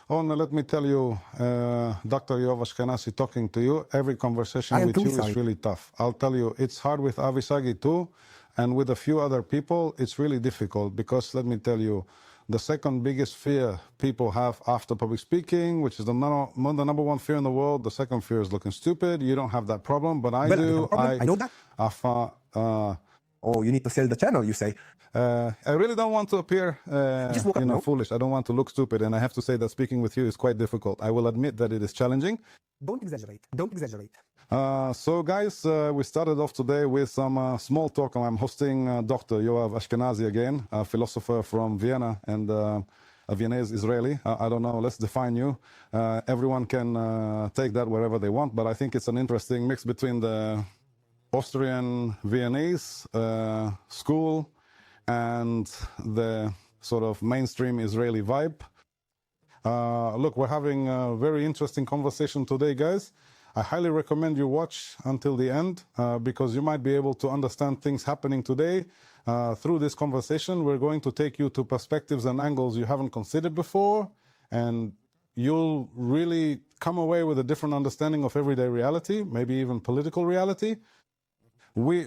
Oh, no, let me tell you, Dr. Yoav Ashkenazy talking to you, every conversation with you is really tough. I'll tell you, it's hard with Avisagi too, and with a few other people, it's really difficult because, let me tell you, the second biggest fear people have after public speaking, which is the number one fear in the world, the second fear is looking stupid. You don't have that problem, but I do. I know that. Oh, you need to sell the channel, you say. I really don't want to appear foolish. I don't want to look stupid, and I have to say that speaking with you is quite difficult. I will admit that it is challenging. Don't exaggerate. Don't exaggerate. So guys, we started off today with some small talk. I'm hosting Dr. Yoav Ashkenazy again, a philosopher from Vienna and a Viennese Israeli. I don't know, let's define you. Everyone can take that wherever they want, but I think it's an interesting mix between the Austrian Viennese school and the sort of mainstream Israeli vibe. Look, we're having a very interesting conversation today, guys. I highly recommend you watch until the end because you might be able to understand things happening today. Through this conversation, we're going to take you to perspectives and angles you haven't considered before, and you'll really come away with a different understanding of everyday reality, maybe even political reality. We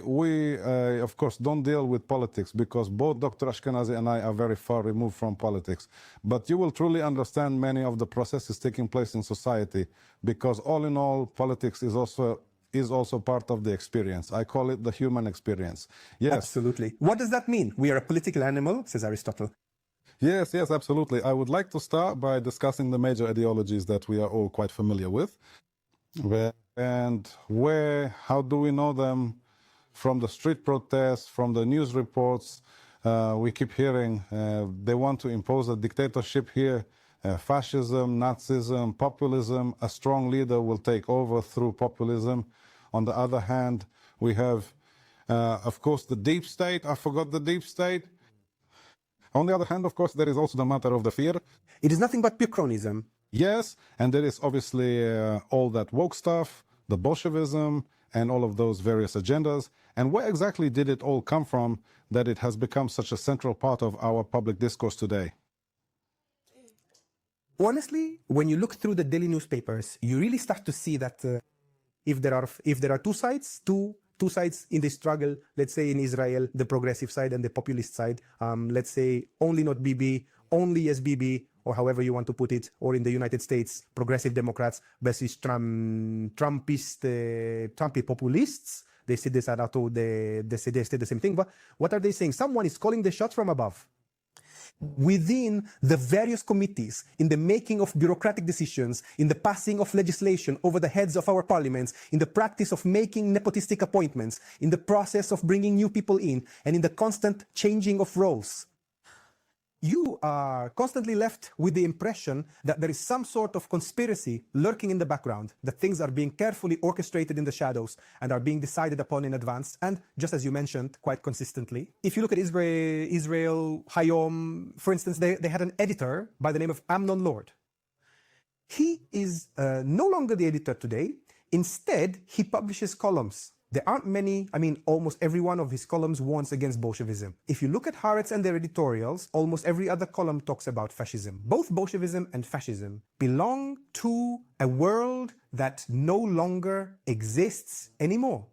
of course, don't deal with politics because both Dr. Ashkenazy and I are very far removed from politics. But you will truly understand many of the processes taking place in society because all in all, politics is also part of the experience. I call it the human experience. Yes. Absolutely. What does that mean? We are a political animal, says Aristotle. Yes, absolutely. I would like to start by discussing the major ideologies that we are all quite familiar with. How do we know them? From the street protests, from the news reports, we keep hearing they want to impose a dictatorship here, fascism, Nazism, populism. A strong leader will take over through populism. On the other hand, we have, of course, the deep state. I forgot the deep state. On the other hand, of course, there is also the matter of the fear. It is nothing but pure cronyism. Yes, and there is obviously all that woke stuff, the Bolshevism, and all of those various agendas. And where exactly did it all come from that it has become such a central part of our public discourse today? Honestly, when you look through the daily newspapers, you really start to see that if there are two sides in the struggle, let's say in Israel, the progressive side and the populist side, let's say only not Bibi, only yes Bibi, or however you want to put it, or in the United States, progressive Democrats versus Trumpy populists. They say this they say the same thing. But what are they saying? Someone is calling the shots from above. Within the various committees, in the making of bureaucratic decisions, in the passing of legislation over the heads of our parliaments, in the practice of making nepotistic appointments, in the process of bringing new people in, and in the constant changing of roles, you are constantly left with the impression that there is some sort of conspiracy lurking in the background, that things are being carefully orchestrated in the shadows and are being decided upon in advance, and just as you mentioned, quite consistently. If you look at Israel Hayom, for instance, they had an editor by the name of Amnon Lord. He is no longer the editor today. Instead, he publishes columns. There aren't many, almost every one of his columns warns against Bolshevism. If you look at Haaretz and their editorials, almost every other column talks about fascism. Both Bolshevism and fascism belong to a world that no longer exists anymore.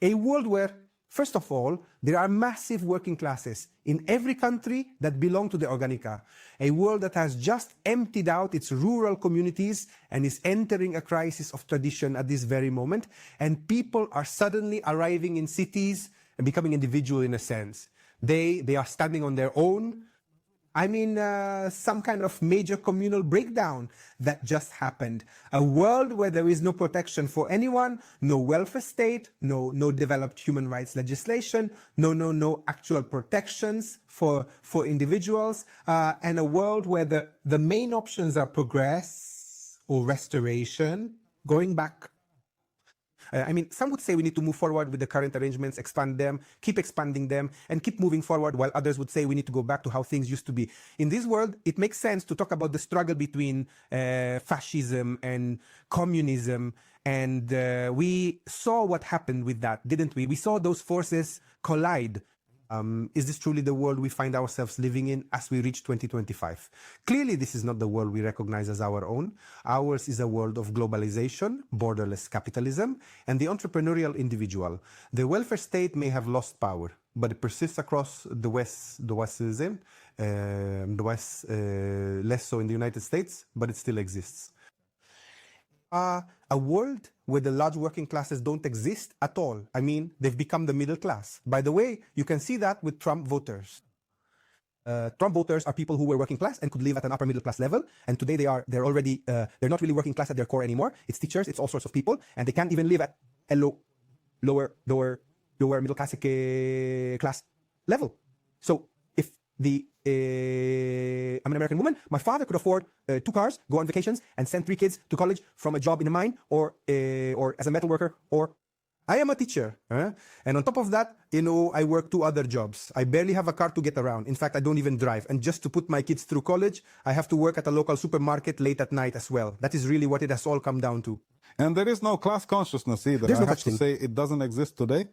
A world where, first of all, there are massive working classes in every country that belong to the Organica. A world that has just emptied out its rural communities and is entering a crisis of tradition at this very moment. And people are suddenly arriving in cities and becoming individual in a sense. They are standing on their own. Some kind of major communal breakdown that just happened. A world where there is no protection for anyone, no welfare state, no developed human rights legislation, no actual protections for individuals, and a world where the main options are progress or restoration, going back. Some would say we need to move forward with the current arrangements, expand them, keep expanding them, and keep moving forward, while others would say we need to go back to how things used to be. In this world, it makes sense to talk about the struggle between fascism and communism, and we saw what happened with that, didn't we? We saw those forces collide. Is this truly the world we find ourselves living in as we reach 2025? Clearly, this is not the world we recognize as our own. Ours is a world of globalization, borderless capitalism, and the entrepreneurial individual. The welfare state may have lost power, but it persists across the West, less so in the United States, but it still exists. A world where the large working classes don't exist at all. I mean, they've become the middle class. By the way, you can see that with Trump voters. Trump voters are people who were working class and could live at an upper middle class level, and today they're not really working class at their core anymore. It's teachers, it's all sorts of people, and they can't even live at a lower middle class level. So if I'm an American woman, my father could afford 2 cars, go on vacations, and send 3 kids to college from a job in a mine or as a metal worker, or I am a teacher. And on top of that, I work 2 other jobs. I barely have a car to get around. In fact, I don't even drive. And just to put my kids through college, I have to work at a local supermarket late at night as well. That is really what it has all come down to. And there is no class consciousness either. There's no I have such to thing. say it doesn't exist today.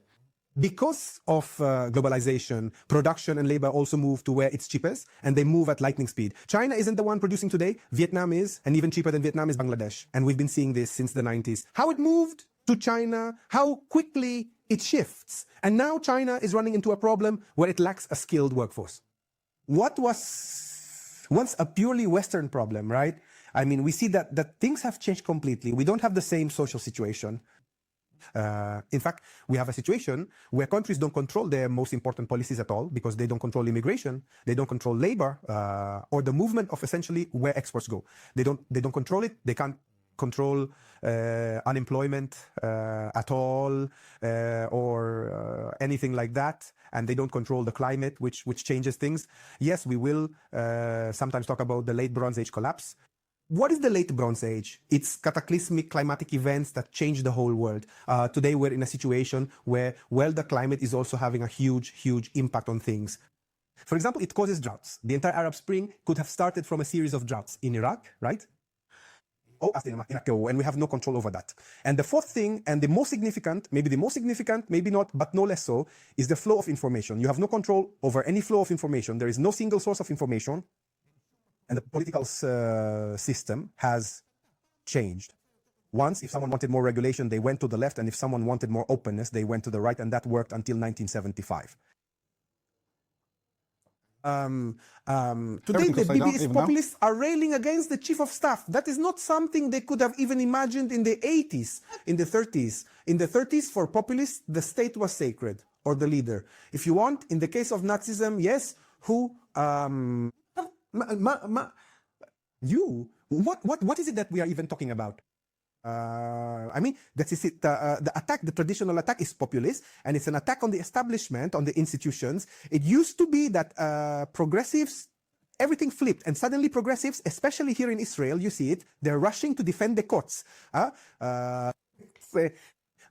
Because of globalization, production and labor also move to where it's cheapest, and they move at lightning speed. China isn't the one producing today. Vietnam is, and even cheaper than Vietnam is Bangladesh. And we've been seeing this since the 90s. How it moved to China, how quickly it shifts. And now China is running into a problem where it lacks a skilled workforce. What was once a purely Western problem, right? I mean, we see that things have changed completely. We don't have the same social situation. In fact, we have a situation where countries don't control their most important policies at all because they don't control immigration, they don't control labor, or the movement of essentially where exports go. They don't control it. They can't control unemployment at all, or anything like that. And they don't control the climate, which changes things. Yes, we will sometimes talk about the late Bronze Age collapse. What is the late Bronze Age? It's cataclysmic climatic events that change the whole world. Today we're in a situation where, well, the climate is also having a huge impact on things. For example, it causes droughts. The entire Arab Spring could have started from a series of droughts in Iraq, right? And we have no control over that. And the fourth thing, and the most significant, maybe not, but no less so, is the flow of information. You have no control over any flow of information. There is no single source of information. And the political system has changed. Once, if someone wanted more regulation, they went to the left, and if someone wanted more openness, they went to the right, and that worked until 1975. Today, the BB's populists are railing against the chief of staff. That is not something they could have even imagined in the 80s, in the 30s. In the 30s, for populists, the state was sacred, or the leader. If you want, in the case of Nazism, yes, what is it that we are even talking about? I mean, that is it. The traditional attack is populist, and it's an attack on the establishment, on the institutions. It used to be that progressives, everything flipped, and suddenly progressives, especially here in Israel, you see it, they're rushing to defend the courts.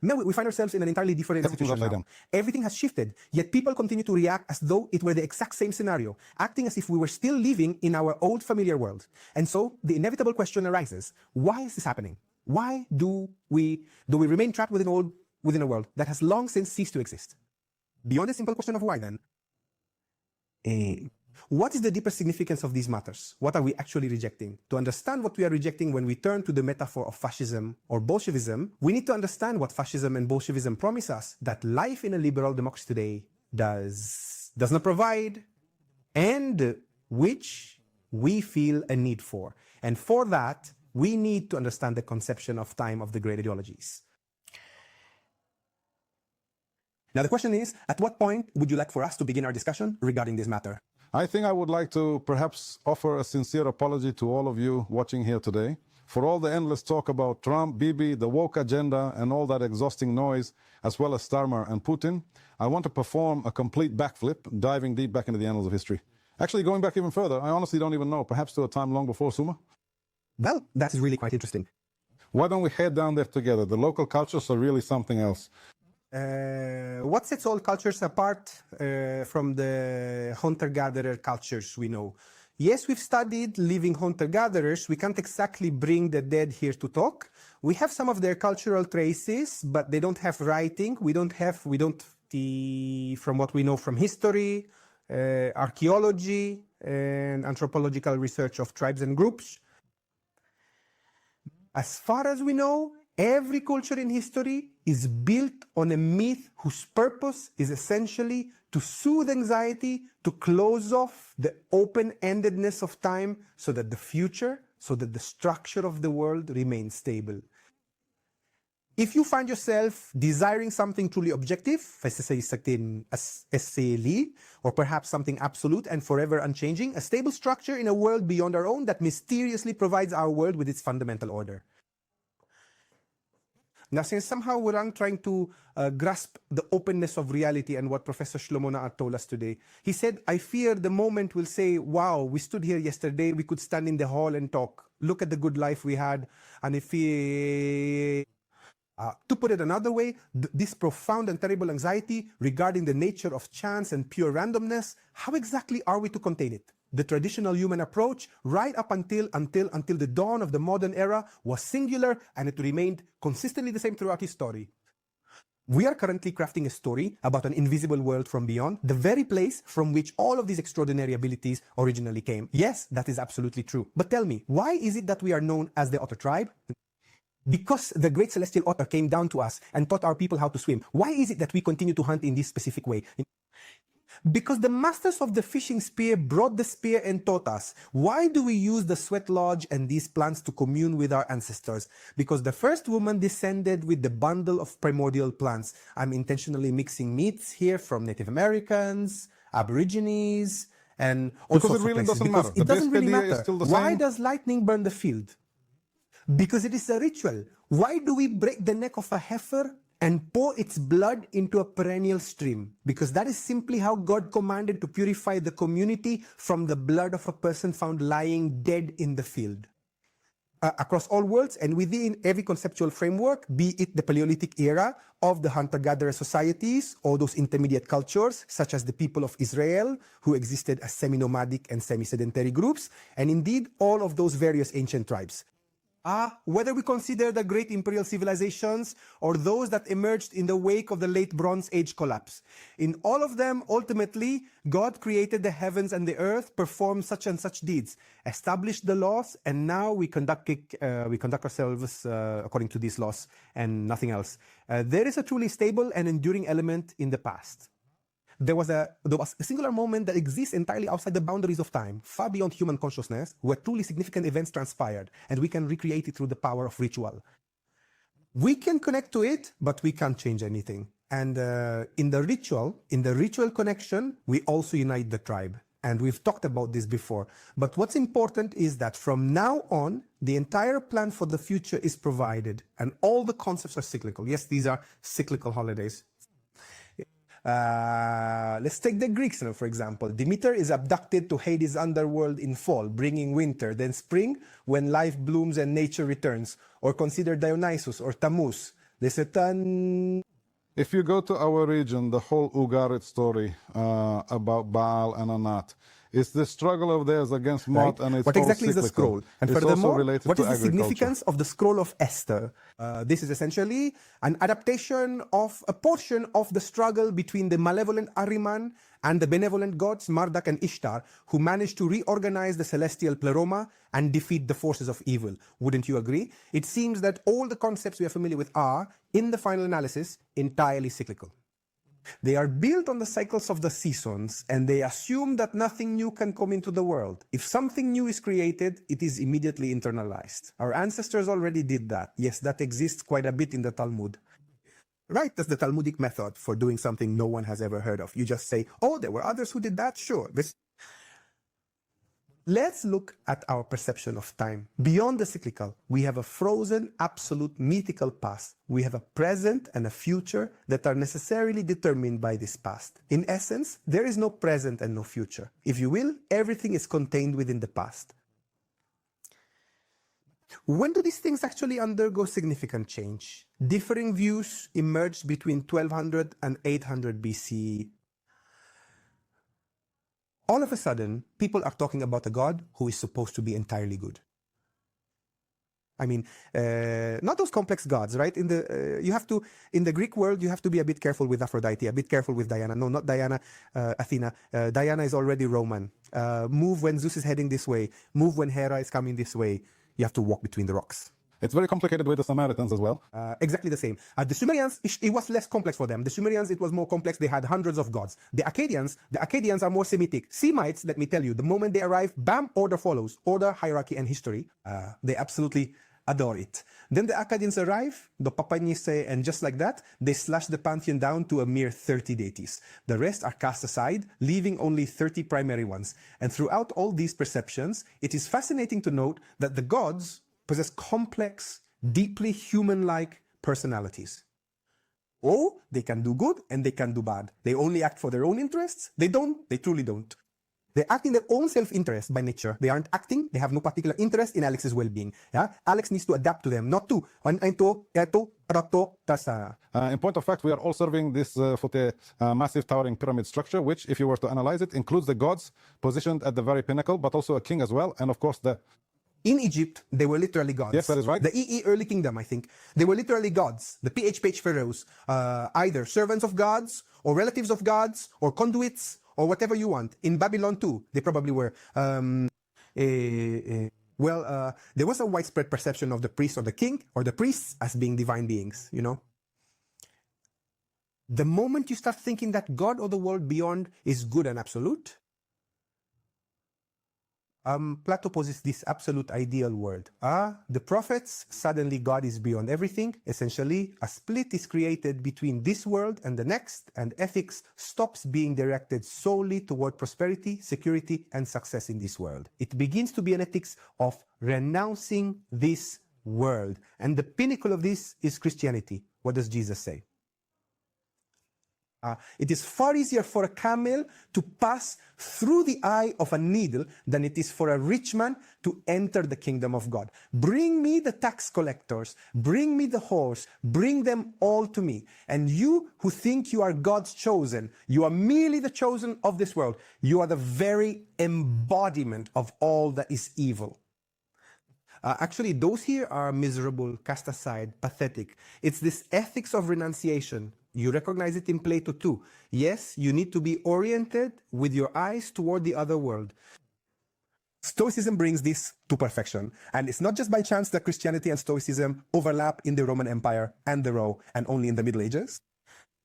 Now we find ourselves in an entirely different situation now. Everything has shifted, yet people continue to react as though it were the exact same scenario, acting as if we were still living in our old familiar world. And so the inevitable question arises, why is this happening? Why do we remain trapped within a world that has long since ceased to exist? Beyond the simple question of why, then, what is the deeper significance of these matters? What are we actually rejecting? To understand what we are rejecting when we turn to the metaphor of fascism or Bolshevism, we need to understand what fascism and Bolshevism promise us, that life in a liberal democracy today does not provide, and which we feel a need for. And for that, we need to understand the conception of time of the great ideologies. Now the question is, at what point would you like for us to begin our discussion regarding this matter? I think I would like to perhaps offer a sincere apology to all of you watching here today for all the endless talk about Trump, Bibi, the woke agenda, and all that exhausting noise, as well as Starmer and Putin. I want to perform a complete backflip, diving deep back into the annals of history. Actually, going back even further, I honestly don't even know, perhaps to a time long before Suma. Well, that is really quite interesting. Why don't we head down there together? The local cultures are really something else. What sets all cultures apart from the hunter-gatherer cultures we know? Yes, we've studied living hunter-gatherers. We can't exactly bring the dead here to talk. We have some of their cultural traces, but they don't have writing. We don't from what we know from history, archaeology, and anthropological research of tribes and groups. As far as we know, every culture in history is built on a myth whose purpose is essentially to soothe anxiety, to close off the open-endedness of time so that the future, so that the structure of the world remains stable. If you find yourself desiring something truly objective, or perhaps something absolute and forever unchanging, a stable structure in a world beyond our own that mysteriously provides our world with its fundamental order. Now, since somehow we're trying to grasp the openness of reality and what Professor Shlomo Naat told us today, he said, I fear the moment will say, wow, we stood here yesterday, we could stand in the hall and talk. Look at the good life we had. And if to put it another way, this profound and terrible anxiety regarding the nature of chance and pure randomness, how exactly are we to contain it? The traditional human approach, right up until the dawn of the modern era, was singular, and it remained consistently the same throughout history. We are currently crafting a story about an invisible world from beyond, the very place from which all of these extraordinary abilities originally came. Yes, that is absolutely true. But tell me, why is it that we are known as the Otter tribe? Because the great celestial otter came down to us and taught our people how to swim. Why is it that we continue to hunt in this specific way? Because the masters of the fishing spear brought the spear and taught us. Why do we use the sweat lodge and these plants to commune with our ancestors? Because the first woman descended with the bundle of primordial plants. I'm intentionally mixing meats here from Native Americans, Aborigines, and all sorts of places. Because it doesn't really matter. Why does lightning burn the field? Because it is a ritual. Why do we break the neck of a heifer and pour its blood into a perennial stream? Because that is simply how God commanded to purify the community from the blood of a person found lying dead in the field. Across all worlds and within every conceptual framework, be it the Paleolithic era of the hunter-gatherer societies or those intermediate cultures, such as the people of Israel, who existed as semi-nomadic and semi-sedentary groups, and indeed all of those various ancient tribes. Whether we consider the great imperial civilizations or those that emerged in the wake of the late Bronze Age collapse. In all of them, ultimately, God created the heavens and the earth, performed such and such deeds, established the laws, and now we conduct ourselves according to these laws and nothing else. There is a truly stable and enduring element in the past. There was a singular moment that exists entirely outside the boundaries of time, far beyond human consciousness, where truly significant events transpired, and we can recreate it through the power of ritual. We can connect to it, but we can't change anything. And in the ritual connection, we also unite the tribe. And we've talked about this before. But what's important is that from now on, the entire plan for the future is provided, and all the concepts are cyclical. Yes, these are cyclical holidays. Let's take the Greeks now, for example. Demeter is abducted to Hades' underworld in fall, bringing winter, then spring, when life blooms and nature returns. Or consider Dionysus or Tammuz. There's a ton... If you go to our region, the whole Ugarit story about Baal and Anat, it's the struggle of theirs against Mot, and it's what exactly is the scroll? And it's furthermore, related what to is the significance of the scroll of Esther? This is essentially an adaptation of a portion of the struggle between the malevolent Ahriman and the benevolent gods Marduk and Ishtar, who managed to reorganize the celestial pleroma and defeat the forces of evil. Wouldn't you agree? It seems that all the concepts we are familiar with are, in the final analysis, entirely cyclical. They are built on the cycles of the seasons, and they assume that nothing new can come into the world. If something new is created, it is immediately internalized. Our ancestors already did that. Yes, that exists quite a bit in the Talmud. Right, that's the Talmudic method for doing something no one has ever heard of. You just say, oh, there were others who did that? Sure. Let's look at our perception of time. Beyond the cyclical, we have a frozen, absolute, mythical past. We have a present and a future that are necessarily determined by this past. In essence, there is no present and no future. If you will, everything is contained within the past. When do these things actually undergo significant change? Differing views emerged between 1200 and 800 BCE. All of a sudden, people are talking about a God who is supposed to be entirely good. I mean, not those complex gods, right? In the Greek world, you have to be a bit careful with Aphrodite, a bit careful with Diana. No, not Diana, Athena. Diana is already Roman. Move when Zeus is heading this way. Move when Hera is coming this way. You have to walk between the rocks. It's very complicated with the Samaritans as well. Exactly the same. The Sumerians, it was less complex for them. The Sumerians, it was more complex. They had hundreds of gods. The Akkadians are more Semitic. Semites, let me tell you, the moment they arrive, bam, order follows. Order, hierarchy, and history. They absolutely adore it. Then the Akkadians arrive, the Papanise, and just like that, they slash the pantheon down to a mere 30 deities. The rest are cast aside, leaving only 30 primary ones. And throughout all these perceptions, it is fascinating to note that the gods possess complex, deeply human-like personalities. Oh, they can do good and they can do bad. They only act for their own interests. They don't. They truly don't. They act in their own self-interest by nature. They aren't acting. They have no particular interest in Alex's well-being. Yeah? Alex needs to adapt to them, not to. In point of fact, we are all serving this for the massive towering pyramid structure, which, if you were to analyze it, includes the gods positioned at the very pinnacle, but also a king as well, and of course In Egypt, they were literally gods. Yes, that is right. The EE early kingdom, I think. They were literally gods. The PH pharaohs, either servants of gods, or relatives of gods, or conduits, or whatever you want. In Babylon too, they probably were. There was a widespread perception of the priest or the king, or the priests as being divine beings, you know. The moment you start thinking that God or the world beyond is good and absolute, Plato poses this absolute ideal world. The prophets, suddenly God is beyond everything. Essentially, a split is created between this world and the next, and ethics stops being directed solely toward prosperity, security, and success in this world. It begins to be an ethics of renouncing this world. And the pinnacle of this is Christianity. What does Jesus say? It is far easier for a camel to pass through the eye of a needle than it is for a rich man to enter the kingdom of God. Bring me the tax collectors, bring me the horse, bring them all to me. And you who think you are God's chosen, you are merely the chosen of this world. You are the very embodiment of all that is evil. Actually, those here are miserable, cast aside, pathetic. It's this ethics of renunciation. You recognize it in Plato too. Yes, you need to be oriented with your eyes toward the other world. Stoicism brings this to perfection. And it's not just by chance that Christianity and Stoicism overlap in the Roman Empire and the Rome and only in the Middle Ages.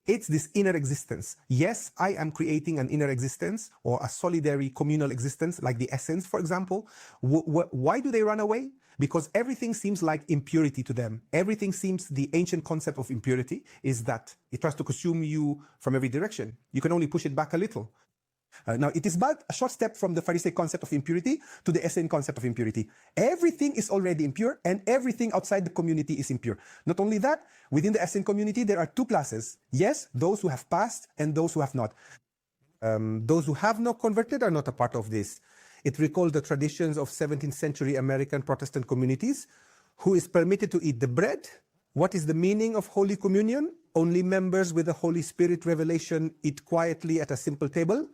It's this inner existence. Yes, I am creating an inner existence or a solidary communal existence, like the essence, for example. Why do they run away? Because everything seems like impurity to them. Everything seems, the ancient concept of impurity is that it tries to consume you from every direction. You can only push it back a little. Now, it is but a short step from the Pharisaic concept of impurity to the Essene concept of impurity. Everything is already impure, and everything outside the community is impure. Not only that, within the Essene community, there are two classes. Yes, those who have passed and those who have not. Those who have not converted are not a part of this. It recalls the traditions of 17th century American Protestant communities. Who is permitted to eat the bread? What is the meaning of Holy Communion? Only members with the Holy Spirit revelation eat quietly at a simple table.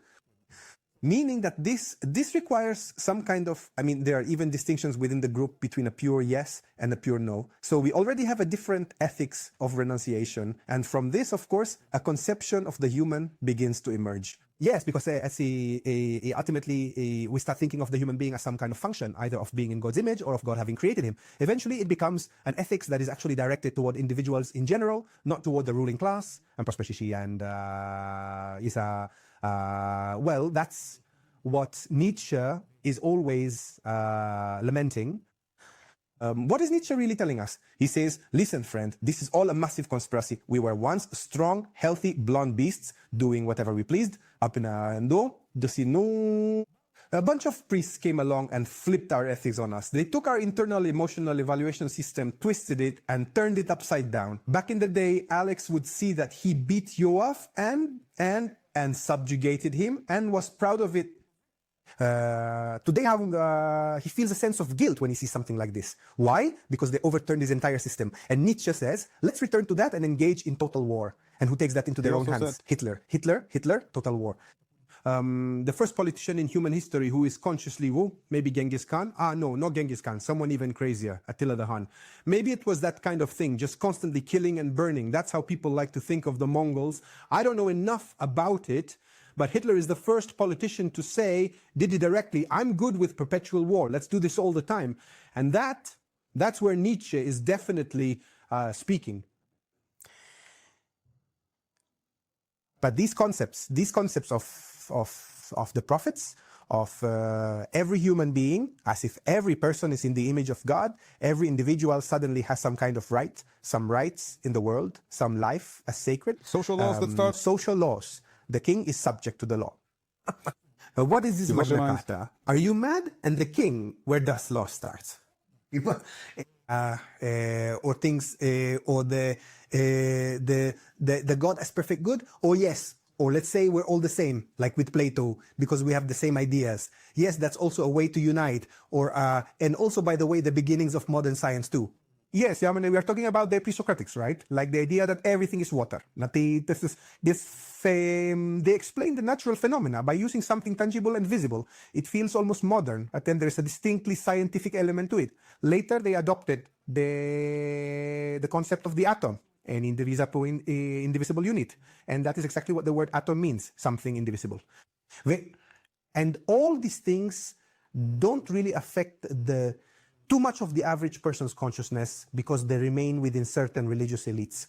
Meaning that this requires some kind of, there are even distinctions within the group between a pure yes and a pure no. So we already have a different ethics of renunciation. And from this, of course, a conception of the human begins to emerge. Yes, because ultimately we start thinking of the human being as some kind of function, either of being in God's image or of God having created him. Eventually, it becomes an ethics that is actually directed toward individuals in general, not toward the ruling class and prosperity and that's what Nietzsche is always lamenting. What is Nietzsche really telling us? He says, listen, friend, this is all a massive conspiracy. We were once strong, healthy, blonde beasts doing whatever we pleased. A bunch of priests came along and flipped our ethics on us. They took our internal emotional evaluation system, twisted it, and turned it upside down. Back in the day, Alex would see that he beat Yoav and subjugated him and was proud of it. Today, he feels a sense of guilt when he sees something like this. Why? Because they overturned his entire system. And Nietzsche says, let's return to that and engage in total war. And who takes that into their own hands? Hitler, total war. The first politician in human history who is consciously, maybe Genghis Khan. No, not Genghis Khan, someone even crazier, Attila the Hun. Maybe it was that kind of thing, just constantly killing and burning. That's how people like to think of the Mongols. I don't know enough about it, but Hitler is the first politician to say, did it directly, I'm good with perpetual war. Let's do this all the time. And that's where Nietzsche is definitely speaking. But these concepts of the prophets, of every human being, as if every person is in the image of God, every individual suddenly has some kind of right, some rights in the world, some life as sacred. Social laws that start? Social laws. The king is subject to the law. What is this Magna Carta? Are you mad? And the king, where does law start? Or things, or the God as perfect good, or yes, or let's say we're all the same, like with Plato, because we have the same ideas. Yes, that's also a way to unite, or and also, by the way, the beginnings of modern science too. Yes, I mean, we are talking about the pre-Socratics, right? Like the idea that everything is water. They explain the natural phenomena by using something tangible and visible. It feels almost modern, but then there's a distinctly scientific element to it. Later, they adopted the concept of the atom, an indivisible unit. And that is exactly what the word atom means, something indivisible. And all these things don't really affect too much of the average person's consciousness because they remain within certain religious elites.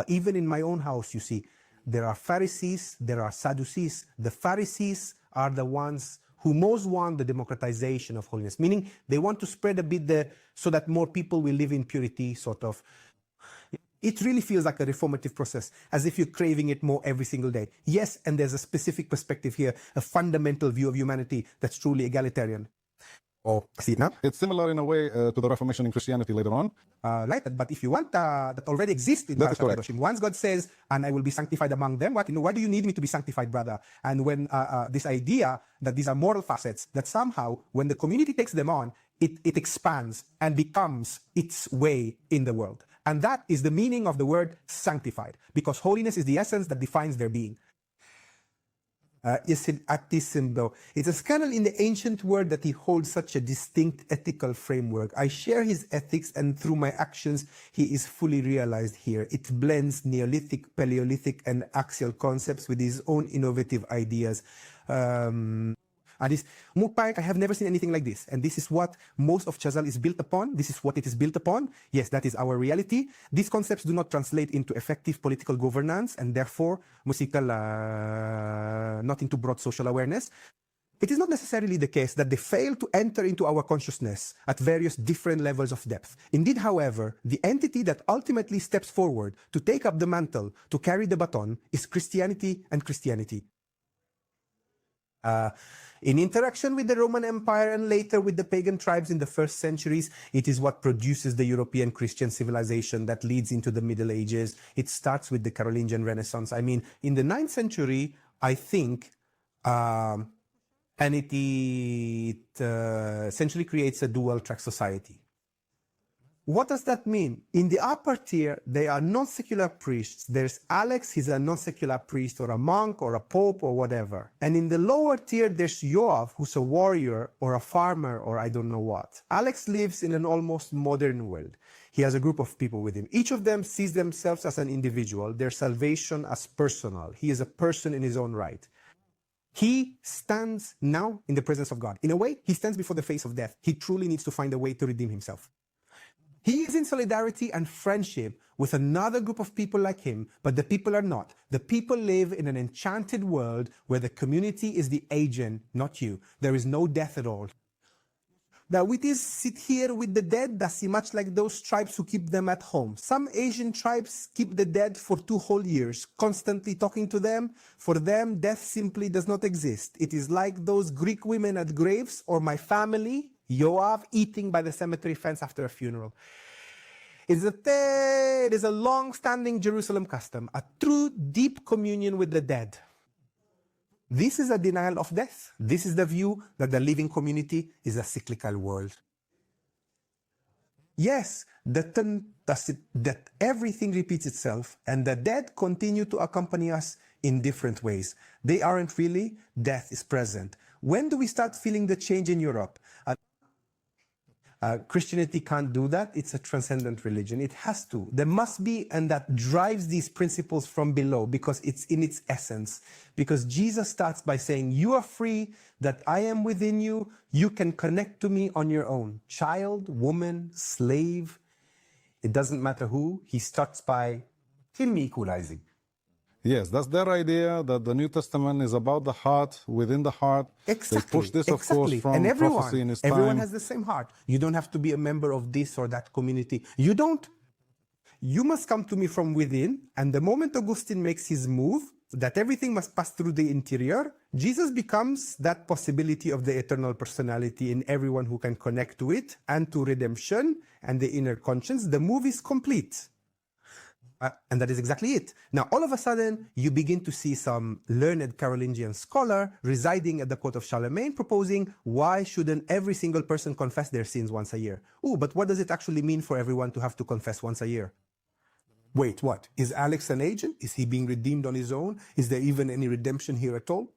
Even in my own house, you see, there are Pharisees, there are Sadducees. The Pharisees are the ones who most want the democratization of holiness, meaning they want to spread a bit so that more people will live in purity, sort of. It really feels like a reformative process, as if you're craving it more every single day. Yes, and there's a specific perspective here, a fundamental view of humanity that's truly egalitarian. See it now? It's similar in a way to the Reformation in Christianity later on. Like that, but if you want that already exists in Parashat Kedoshim. Once God says, and I will be sanctified among them, why do you need me to be sanctified, brother? And when this idea that these are moral facets, that somehow when the community takes them on, it expands and becomes its way in the world. And that is the meaning of the word sanctified, because holiness is the essence that defines their being. It's a scandal in the ancient world that he holds such a distinct ethical framework. I share his ethics, and through my actions, he is fully realized here. It blends Neolithic, Paleolithic, and axial concepts with his own innovative ideas. And this Mukbang, I have never seen anything like this. And this is what most of Chazal is built upon. This is what it is built upon. Yes, that is our reality. These concepts do not translate into effective political governance and therefore not into broad social awareness. It is not necessarily the case that they fail to enter into our consciousness at various different levels of depth. Indeed, however, the entity that ultimately steps forward to take up the mantle, to carry the baton, is Christianity and Christianity. In interaction with the Roman Empire and later with the pagan tribes in the first centuries, it is what produces the European Christian civilization that leads into the Middle Ages. It starts with the Carolingian Renaissance. I mean, in the 9th century, I think, and it essentially creates a dual-track society. What does that mean? In the upper tier, they are non-secular priests. There's Alex, he's a non-secular priest or a monk or a pope or whatever. And in the lower tier, there's Yoav, who's a warrior or a farmer or I don't know what. Alex lives in an almost modern world. He has a group of people with him. Each of them sees themselves as an individual, their salvation as personal. He is a person in his own right. He stands now in the presence of God. In a way, he stands before the face of death. He truly needs to find a way to redeem himself. He is in solidarity and friendship with another group of people like him, but the people are not. The people live in an enchanted world where the community is the agent, not you. There is no death at all. Now, we sit here with the dead, that's much like those tribes who keep them at home. Some Asian tribes keep the dead for 2 whole years, constantly talking to them. For them, death simply does not exist. It is like those Greek women at graves or my family, Yoav, eating by the cemetery fence after a funeral. It is a long-standing Jerusalem custom, a true deep communion with the dead. This is a denial of death. This is the view that the living community is a cyclical world. Yes, that everything repeats itself and the dead continue to accompany us in different ways. They aren't really, death is present. When do we start feeling the change in Europe? Christianity can't do that. It's a transcendent religion. It has to. There must be, and that drives these principles from below because it's in its essence. Because Jesus starts by saying, you are free, that I am within you. You can connect to me on your own. Child, woman, slave, it doesn't matter who. He starts by him equalizing. Yes, that's their idea, that the New Testament is about the heart, within the heart. Exactly. They push this, of course, from and prophecy in his time. Everyone has the same heart. You don't have to be a member of this or that community. You don't. You must come to me from within. And the moment Augustine makes his move, that everything must pass through the interior, Jesus becomes that possibility of the eternal personality in everyone who can connect to it and to redemption and the inner conscience. The move is complete. And that is exactly it. Now, all of a sudden, you begin to see some learned Carolingian scholar residing at the court of Charlemagne proposing, why shouldn't every single person confess their sins once a year? Oh, but what does it actually mean for everyone to have to confess once a year? Wait, what? Is Alex an agent? Is he being redeemed on his own? Is there even any redemption here at all?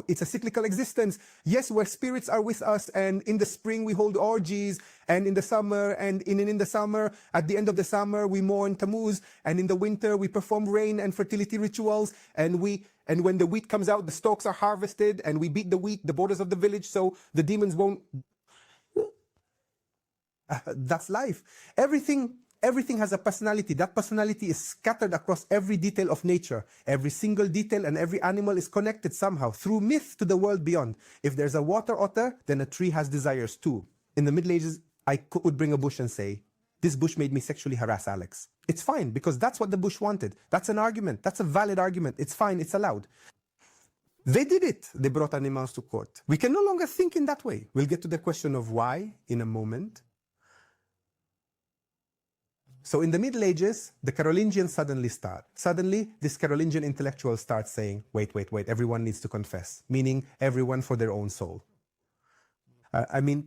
It's a cyclical existence. Yes, where spirits are with us, and in the spring we hold orgies, and in the summer, and in the summer, at the end of the summer, we mourn Tammuz, and in the winter we perform rain and fertility rituals, and when the wheat comes out, the stalks are harvested, and we beat the wheat, the borders of the village, so the demons won't. That's life. Everything has a personality. That personality is scattered across every detail of nature. Every single detail and every animal is connected somehow through myth to the world beyond. If there's a water otter, then a tree has desires too. In the Middle Ages, I would bring a bush and say, this bush made me sexually harass Alex. It's fine, because that's what the bush wanted. That's an argument. That's a valid argument. It's fine. It's allowed. They did it. They brought animals to court. We can no longer think in that way. We'll get to the question of why in a moment. So in the Middle Ages, the Carolingians suddenly start. Suddenly, this Carolingian intellectual starts saying, wait, everyone needs to confess, meaning everyone for their own soul.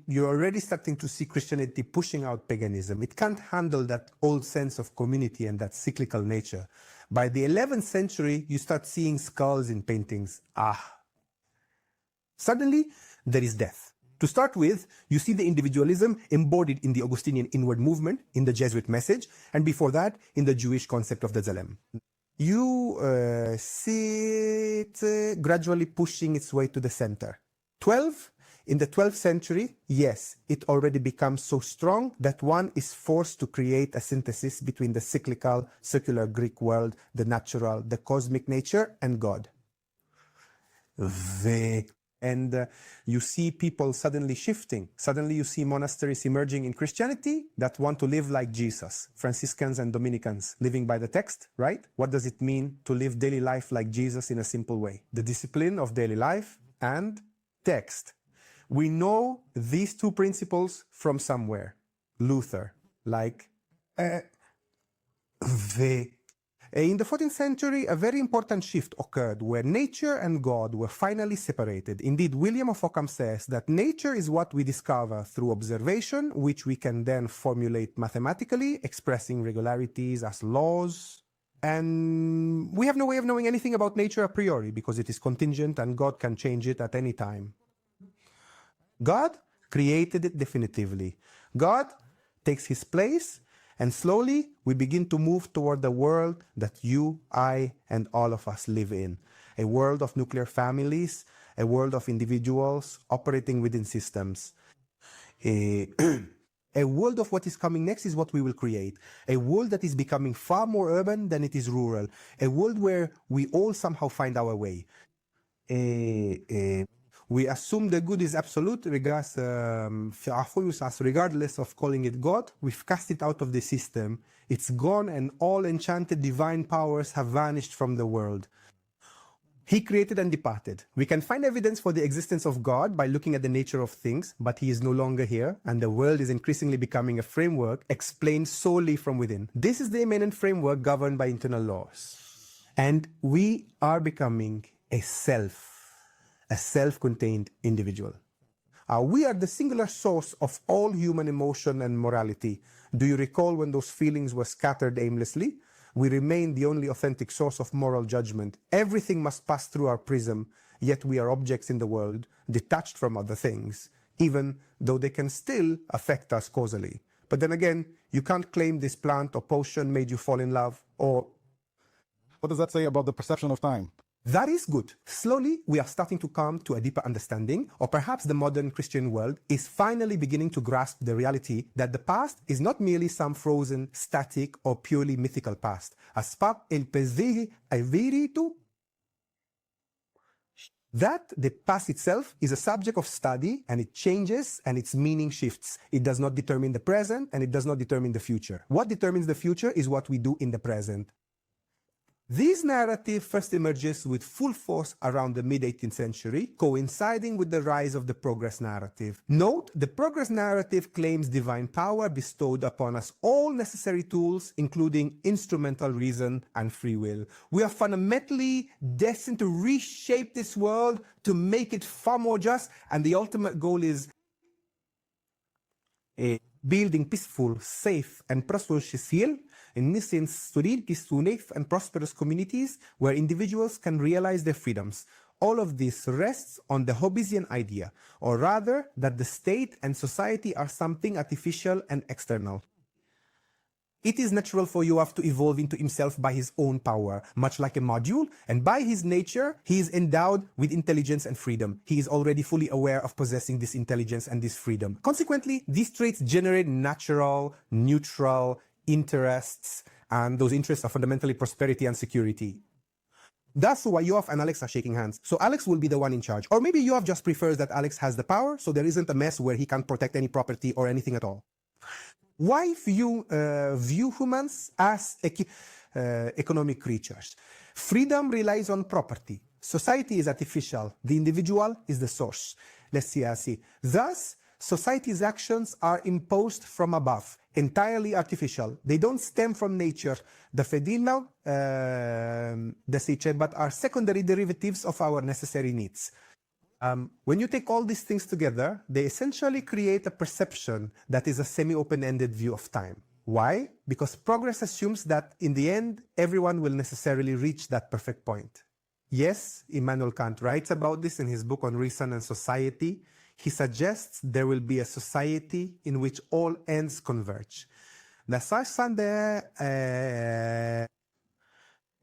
You're already starting to see Christianity pushing out paganism. It can't handle that old sense of community and that cyclical nature. By the 11th century, you start seeing skulls in paintings. Suddenly, there is death. To start with, you see the individualism embodied in the Augustinian inward movement, in the Jesuit message, and before that, in the Jewish concept of the Zelem. You see it gradually pushing its way to the center. In the 12th century, yes, it already becomes so strong that one is forced to create a synthesis between the cyclical, circular Greek world, the natural, the cosmic nature, and God. And you see people suddenly shifting. Suddenly you see monasteries emerging in Christianity that want to live like Jesus. Franciscans and Dominicans living by the text, right? What does it mean to live daily life like Jesus in a simple way? The discipline of daily life and text. We know these two principles from somewhere. Luther, in the 14th century, a very important shift occurred where nature and God were finally separated. Indeed, William of Ockham says that nature is what we discover through observation, which we can then formulate mathematically, expressing regularities as laws. And we have no way of knowing anything about nature a priori because it is contingent and God can change it at any time. God created it definitively. God takes his place, and slowly we begin to move toward the world that you, I, and all of us live in. A world of nuclear families, a world of individuals operating within systems. A world of what is coming next is what we will create. A world that is becoming far more urban than it is rural. A world where we all somehow find our way. We assume the good is absolute, regardless of calling it God. We've cast it out of the system. It's gone, and all enchanted divine powers have vanished from the world. He created and departed. We can find evidence for the existence of God by looking at the nature of things, but he is no longer here, and the world is increasingly becoming a framework explained solely from within. This is the immanent framework governed by internal laws. And we are becoming a self-contained individual. We are the singular source of all human emotion and morality. Do you recall when those feelings were scattered aimlessly? We remain the only authentic source of moral judgment. Everything must pass through our prism, yet we are objects in the world, detached from other things, even though they can still affect us causally. But then again, you can't claim this plant or potion made you fall in love, or... What does that say about the perception of time? That is good. Slowly, we are starting to come to a deeper understanding, or perhaps the modern Christian world is finally beginning to grasp the reality that the past is not merely some frozen, static, or purely mythical past. That the past itself is a subject of study, and it changes and its meaning shifts. It does not determine the present, and it does not determine the future. What determines the future is what we do in the present. This narrative first emerges with full force around the mid-18th century, coinciding with the rise of the progress narrative. Note, the progress narrative claims divine power bestowed upon us all necessary tools, including instrumental reason and free will. We are fundamentally destined to reshape this world to make it far more just, and the ultimate goal is building peaceful, safe, and prosperous society, in this sense, safe and prosperous communities where individuals can realize their freedoms. All of this rests on the Hobbesian idea, or rather, that the state and society are something artificial and external. It is natural for Yoav to evolve into himself by his own power, much like a module, and by his nature, he is endowed with intelligence and freedom. He is already fully aware of possessing this intelligence and this freedom. Consequently, these traits generate natural, neutral interests, and those interests are fundamentally prosperity and security. That's why Yoav and Alex are shaking hands. So Alex will be the one in charge. Or maybe Yoav just prefers that Alex has the power, so there isn't a mess where he can't protect any property or anything at all. Why view humans as economic creatures? Freedom relies on property. Society is artificial. The individual is the source. Let's see. Thus, society's actions are imposed from above, entirely artificial. They don't stem from nature, but are secondary derivatives of our necessary needs. When you take all these things together, they essentially create a perception that is a semi-open-ended view of time. Why? Because progress assumes that in the end, everyone will necessarily reach that perfect point. Yes, Immanuel Kant writes about this in his book on Reason and Society. He suggests there will be a society in which all ends converge.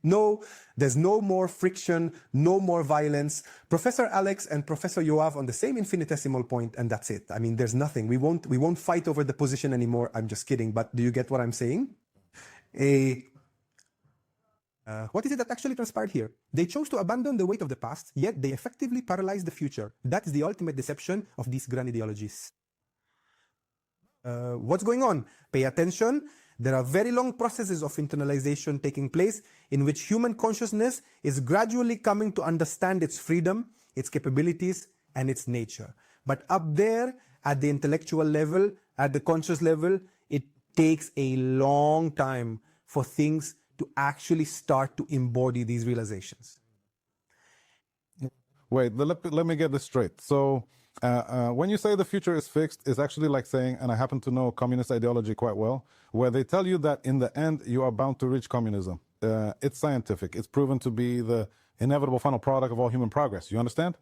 No, there's no more friction, no more violence. Professor Alex and Professor Yoav on the same infinitesimal point, and that's it. I mean, there's nothing. We won't fight over the position anymore. I'm just kidding, but do you get what I'm saying? What is it that actually transpired here? They chose to abandon the weight of the past, yet they effectively paralyzed the future. That is the ultimate deception of these grand ideologies. What's going on? Pay attention. There are very long processes of internalization taking place in which human consciousness is gradually coming to understand its freedom, its capabilities, and its nature. But up there, at the intellectual level, at the conscious level, it takes a long time for things to actually start to embody these realizations. Wait, let me get this straight. So when you say the future is fixed, it's actually like saying, and I happen to know communist ideology quite well, where they tell you that in the end you are bound to reach communism. It's scientific. It's proven to be the inevitable final product of all human progress. You understand?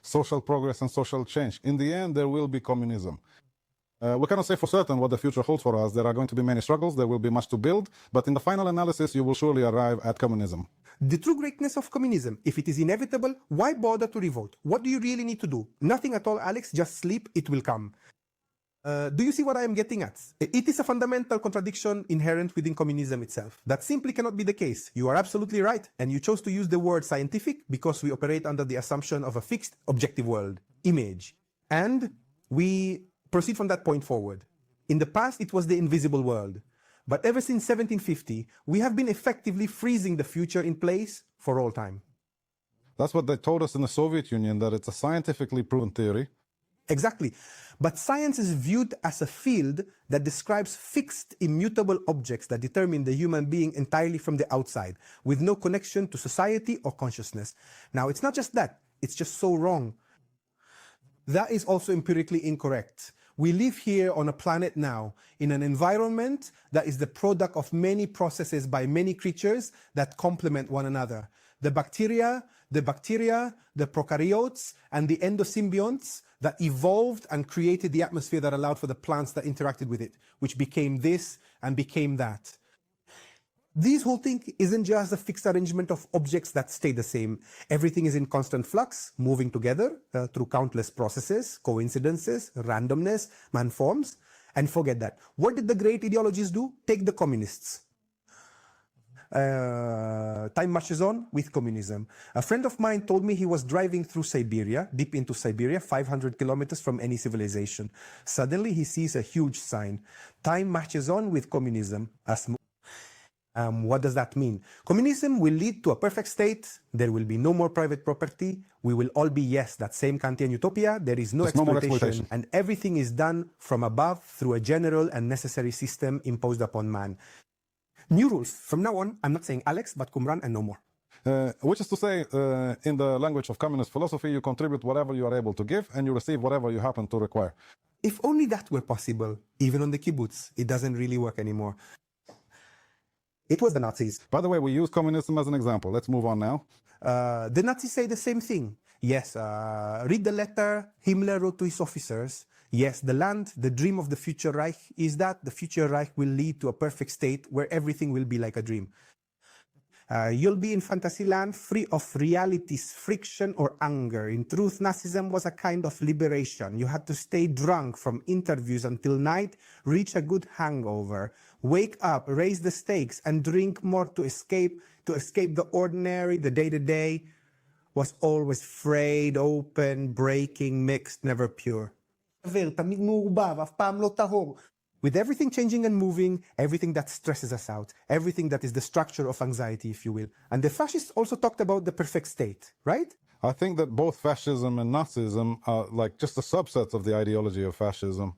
Social progress and social change. In the end, there will be communism. We cannot say for certain what the future holds for us. There are going to be many struggles. There will be much to build. But in the final analysis, you will surely arrive at communism. The true greatness of communism, if it is inevitable, why bother to revolt? What do you really need to do? Nothing at all, Alex. Just sleep. It will come. Do you see what I am getting at? It is a fundamental contradiction inherent within communism itself. That simply cannot be the case. You are absolutely right. And you chose to use the word scientific because we operate under the assumption of a fixed objective world, image. And we proceed from that point forward. In the past, it was the invisible world. But ever since 1750, we have been effectively freezing the future in place for all time. That's what they told us in the Soviet Union, that it's a scientifically proven theory. Exactly. But science is viewed as a field that describes fixed, immutable objects that determine the human being entirely from the outside, with no connection to society or consciousness. Now, it's not just that. It's just so wrong. That is also empirically incorrect. We live here on a planet now in an environment that is the product of many processes by many creatures that complement one another. The bacteria, the prokaryotes, and the endosymbionts that evolved and created the atmosphere that allowed for the plants that interacted with it, which became this and became that. This whole thing isn't just a fixed arrangement of objects that stay the same. Everything is in constant flux, moving together through countless processes, coincidences, randomness, manforms. And forget that. What did the great ideologies do? Take the communists. Time marches on with communism. A friend of mine told me he was driving through Siberia, deep into Siberia, 500 kilometers from any civilization. Suddenly he sees a huge sign. Time marches on with communism. What does that mean? Communism will lead to a perfect state. There will be no more private property. We will all be, yes, that same Kantian utopia. There is no exploitation. And everything is done from above through a general and necessary system imposed upon man. New rules. From now on, I'm not saying Alex, but Qumran and no more. Which is to say, in the language of communist philosophy, you contribute whatever you are able to give and you receive whatever you happen to require. If only that were possible, even on the kibbutz, it doesn't really work anymore. It was the Nazis. By the way, we use communism as an example. Let's move on now. The Nazis say the same thing. Yes, read the letter Himmler wrote to his officers. Yes, the land, the dream of the future Reich is that the future Reich will lead to a perfect state where everything will be like a dream. You'll be in fantasy land free of reality's friction or anger. In truth, Nazism was a kind of liberation. You had to stay drunk from interviews until night, reach a good hangover, wake up, raise the stakes, and drink more to escape the ordinary, the day-to-day was always frayed, open, breaking, mixed, never pure. With everything changing and moving, everything that stresses us out, everything that is the structure of anxiety, if you will. And the fascists also talked about the perfect state, right? I think that both fascism and Nazism are like just a subset of the ideology of fascism.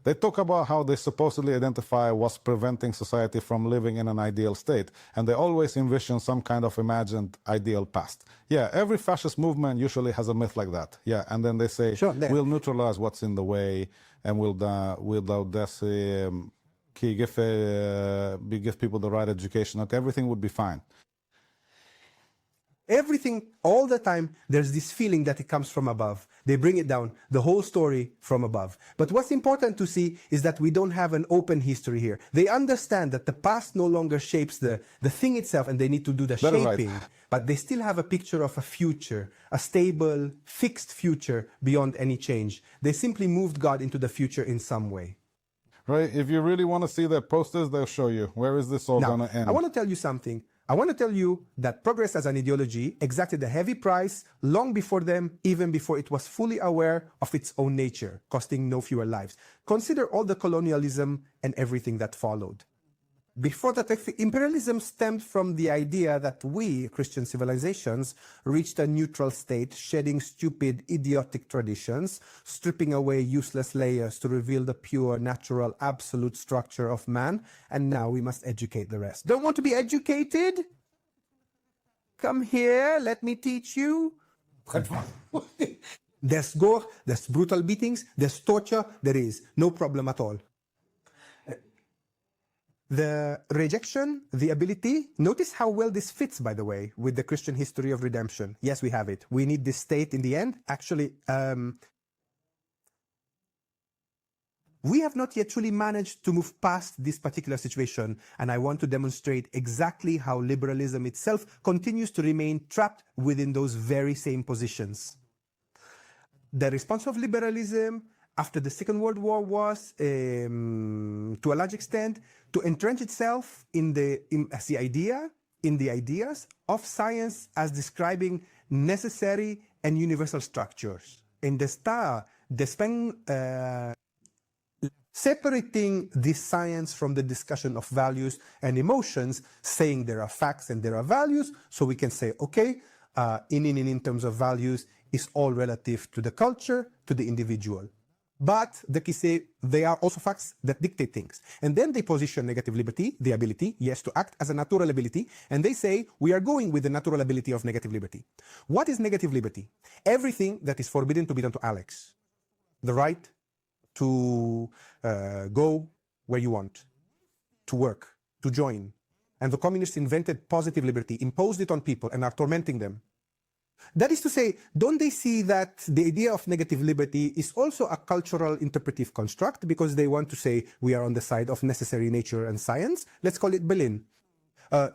They talk about how they supposedly identify what's preventing society from living in an ideal state, and they always envision some kind of imagined ideal past. Yeah, every fascist movement usually has a myth like that. Yeah, and then they say, sure, we'll neutralize what's in the way, and we'll give people the right education. Okay, everything would be fine. Everything, all the time, there's this feeling that it comes from above. They bring it down, the whole story from above. But what's important to see is that we don't have an open history here. They understand that the past no longer shapes the thing itself, and they need to do the shaping. Right. But they still have a picture of a future, a stable, fixed future beyond any change. They simply moved God into the future in some way. Right, if you really want to see their posters, they'll show you. Where is this all going to end? I want to tell you something. I want to tell you that progress as an ideology exacted a heavy price long before them, even before it was fully aware of its own nature, costing no fewer lives. Consider all the colonialism and everything that followed. Before that, imperialism stemmed from the idea that we, Christian civilizations, reached a neutral state, shedding stupid, idiotic traditions, stripping away useless layers to reveal the pure, natural, absolute structure of man, and now we must educate the rest. Don't want to be educated? Come here, let me teach you. There's gore, there's brutal beatings, there's torture, there is no problem at all. The rejection, the ability, notice how well this fits, by the way, with the Christian history of redemption. Yes, we have it. We need this state in the end. Actually, we have not yet truly managed to move past this particular situation, and I want to demonstrate exactly how liberalism itself continues to remain trapped within those very same positions. The response of liberalism after the Second World War was, to a large extent, to entrench itself in the ideas of science as describing necessary and universal structures. And separating this science from the discussion of values and emotions, saying there are facts and there are values, so we can say, okay, in terms of values is all relative to the culture, to the individual. But they are also facts that dictate things. And then they position negative liberty, the ability, yes, to act as a natural ability, and they say, we are going with the natural ability of negative liberty. What is negative liberty? Everything that is forbidden to be done to Alex. The right to go where you want, to work, to join. And the communists invented positive liberty, imposed it on people, and are tormenting them. That is to say, don't they see that the idea of negative liberty is also a cultural interpretive construct because they want to say we are on the side of necessary nature and science? Let's call it Berlin.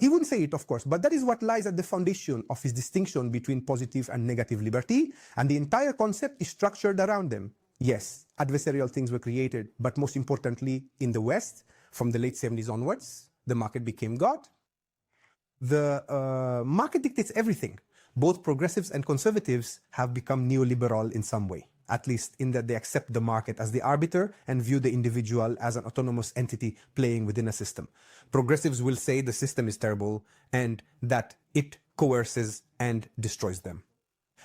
He wouldn't say it, of course, but that is what lies at the foundation of his distinction between positive and negative liberty, and the entire concept is structured around them. Yes, adversarial things were created, but most importantly, in the West, from the late 70s onwards, the market became God. The market dictates everything. Both progressives and conservatives have become neoliberal in some way, at least in that they accept the market as the arbiter and view the individual as an autonomous entity playing within a system. Progressives will say the system is terrible and that it coerces and destroys them.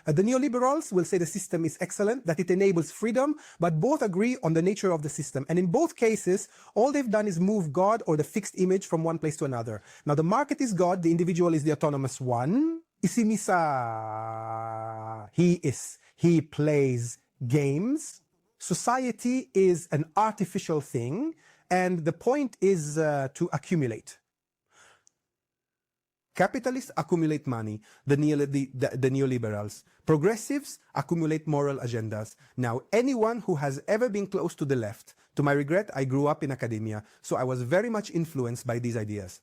The neoliberals will say the system is excellent, that it enables freedom, but both agree on the nature of the system. And in both cases, all they've done is move God or the fixed image from one place to another. Now, the market is God, the individual is the autonomous one. Isimisa, he plays games. Society is an artificial thing, and the point is to accumulate. Capitalists accumulate money, the neoliberals. Progressives accumulate moral agendas. Now, anyone who has ever been close to the left, to my regret, I grew up in academia, so I was very much influenced by these ideas.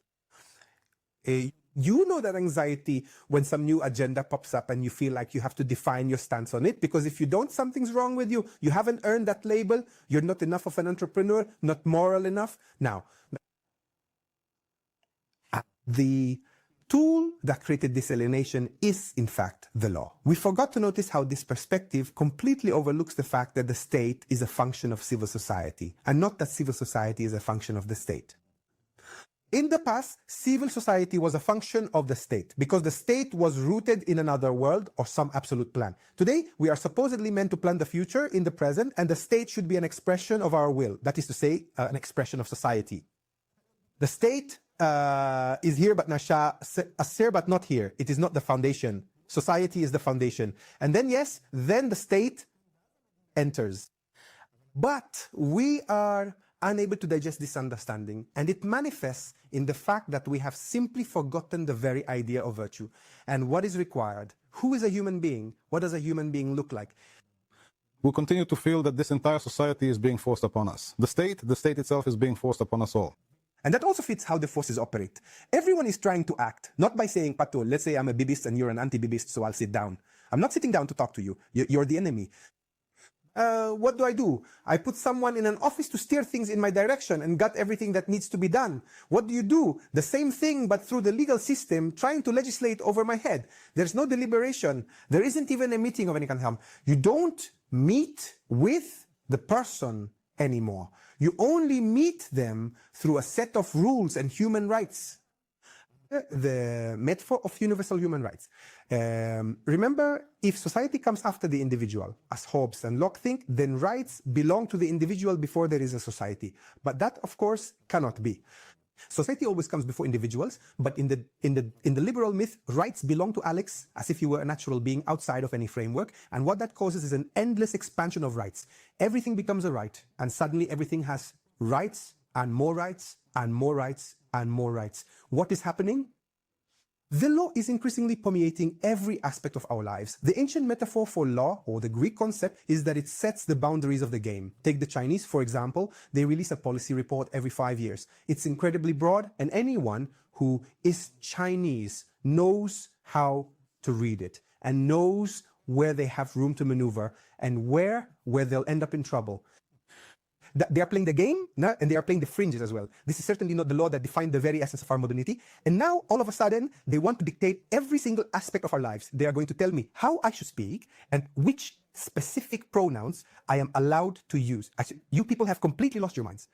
You know that anxiety when some new agenda pops up and you feel like you have to define your stance on it, because if you don't, something's wrong with you. You haven't earned that label. You're not enough of an entrepreneur, not moral enough. Now, the tool that created this alienation is, in fact, the law. We forgot to notice how this perspective completely overlooks the fact that the state is a function of civil society, and not that civil society is a function of the state. In the past, civil society was a function of the state because the state was rooted in another world or some absolute plan. Today, we are supposedly meant to plan the future in the present, and the state should be an expression of our will. That is to say, an expression of society. The state is here but asir but not here. It is not the foundation. Society is the foundation. And then, yes, then the state enters. But we are unable to digest this understanding, and it manifests in the fact that we have simply forgotten the very idea of virtue and what is required. Who is a human being? What does a human being look like? We continue to feel that this entire society is being forced upon us. The state itself is being forced upon us all. And that also fits how the forces operate. Everyone is trying to act, not by saying, Patul, let's say I'm a bibist and you're an anti-bibist, so I'll sit down. I'm not sitting down to talk to you. You're the enemy. What do? I put someone in an office to steer things in my direction and gut everything that needs to be done. What do? The same thing, but through the legal system, trying to legislate over my head. There's no deliberation. There isn't even a meeting of any kind. You don't meet with the person anymore. You only meet them through a set of rules and human rights. The metaphor of universal human rights. Remember, if society comes after the individual, as Hobbes and Locke think, then rights belong to the individual before there is a society. But that, of course, cannot be. Society always comes before individuals, but in the liberal myth, rights belong to Alex as if he were a natural being outside of any framework, and what that causes is an endless expansion of rights. Everything becomes a right, and suddenly everything has rights and more rights and more rights and more rights. What is happening? The law is increasingly permeating every aspect of our lives. The ancient metaphor for law, or the Greek concept, is that it sets the boundaries of the game. Take the Chinese, for example. They release a policy report every 5 years. It's incredibly broad, and anyone who is Chinese knows how to read it and knows where they have room to maneuver and where they'll end up in trouble. They are playing the game, and they are playing the fringes as well. This is certainly not the law that defined the very essence of our modernity. And now, all of a sudden, they want to dictate every single aspect of our lives. They are going to tell me how I should speak and which specific pronouns I am allowed to use. Actually, you people have completely lost your minds.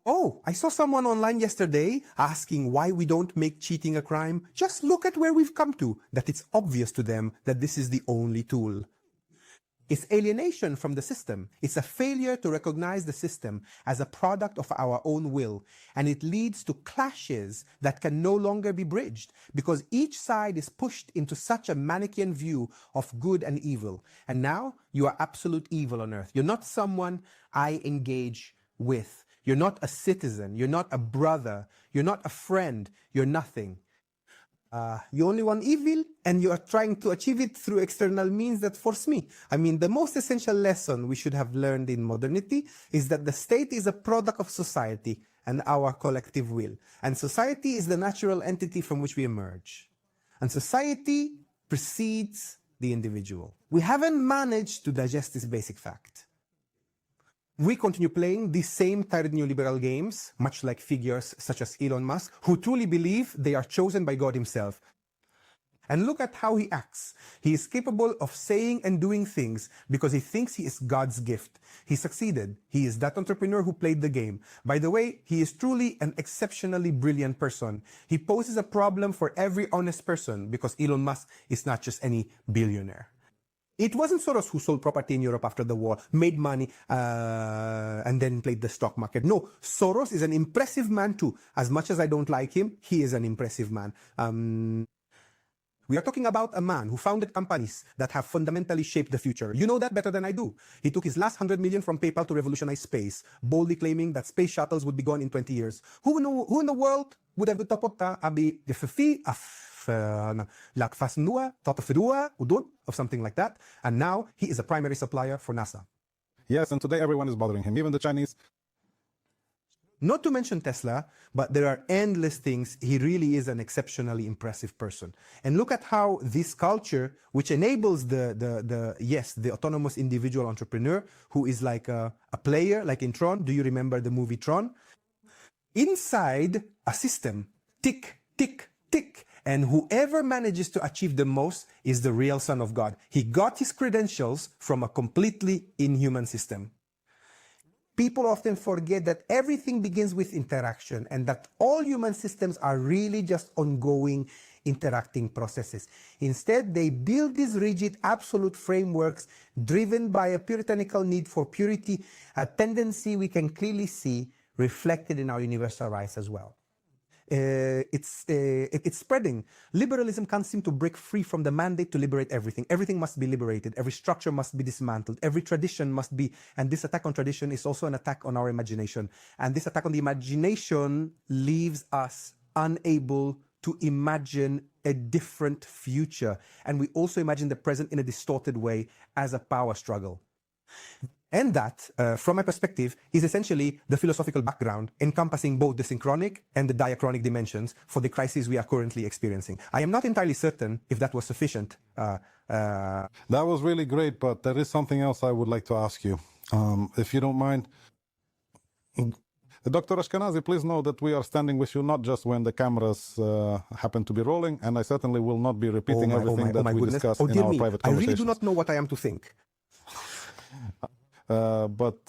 Oh, I saw someone online yesterday asking why we don't make cheating a crime. Just look at where we've come to, that it's obvious to them that this is the only tool. It's alienation from the system. It's a failure to recognize the system as a product of our own will. And it leads to clashes that can no longer be bridged because each side is pushed into such a Manichaean view of good and evil. And now you are absolute evil on earth. You're not someone I engage with. You're not a citizen. You're not a brother. You're not a friend. You're nothing. You only want evil, and you are trying to achieve it through external means that force me. I mean, the most essential lesson we should have learned in modernity is that the state is a product of society and our collective will. And society is the natural entity from which we emerge. And society precedes the individual. We haven't managed to digest this basic fact. We continue playing these same tired neoliberal games, much like figures such as Elon Musk, who truly believe they are chosen by God himself. And look at how he acts. He is capable of saying and doing things because he thinks he is God's gift. He succeeded. He is that entrepreneur who played the game. By the way, he is truly an exceptionally brilliant person. He poses a problem for every honest person because Elon Musk is not just any billionaire. It wasn't Soros who sold property in Europe after the war, made money, and then played the stock market. No, Soros is an impressive man too. As much as I don't like him, he is an impressive man. We are talking about a man who founded companies that have fundamentally shaped the future. You know that better than I do. He took his last 100 million from PayPal to revolutionize space, boldly claiming that space shuttles would be gone in 20 years. Who in the world would have tapot abi of something like that, and now he is a primary supplier for NASA. Yes, and today everyone is bothering him, even the Chinese. Not to mention Tesla, but there are endless things. He really is an exceptionally impressive person. And look at how this culture, which enables the autonomous individual entrepreneur, who is like a player, like in Tron. Do you remember the movie Tron? Inside a system, tick, tick, tick. And whoever manages to achieve the most is the real son of God. He got his credentials from a completely inhuman system. People often forget that everything begins with interaction and that all human systems are really just ongoing interacting processes. Instead, they build these rigid absolute frameworks driven by a puritanical need for purity, a tendency we can clearly see reflected in our universal rights as well. It's spreading. Liberalism can't seem to break free from the mandate to liberate everything. Everything must be liberated. Every structure must be dismantled. Every tradition must be, and this attack on tradition is also an attack on our imagination. And this attack on the imagination leaves us unable to imagine a different future. And we also imagine the present in a distorted way as a power struggle. And that, from my perspective, is essentially the philosophical background encompassing both the synchronic and the diachronic dimensions for the crisis we are currently experiencing. I am not entirely certain if that was sufficient. That was really great, but there is something else I would like to ask you, if you don't mind. Dr. Ashkenazy, please know that we are standing with you not just when the cameras happen to be rolling, and I certainly will not be repeating everything that we discuss in our private conversations. I really do not know what I am to think. But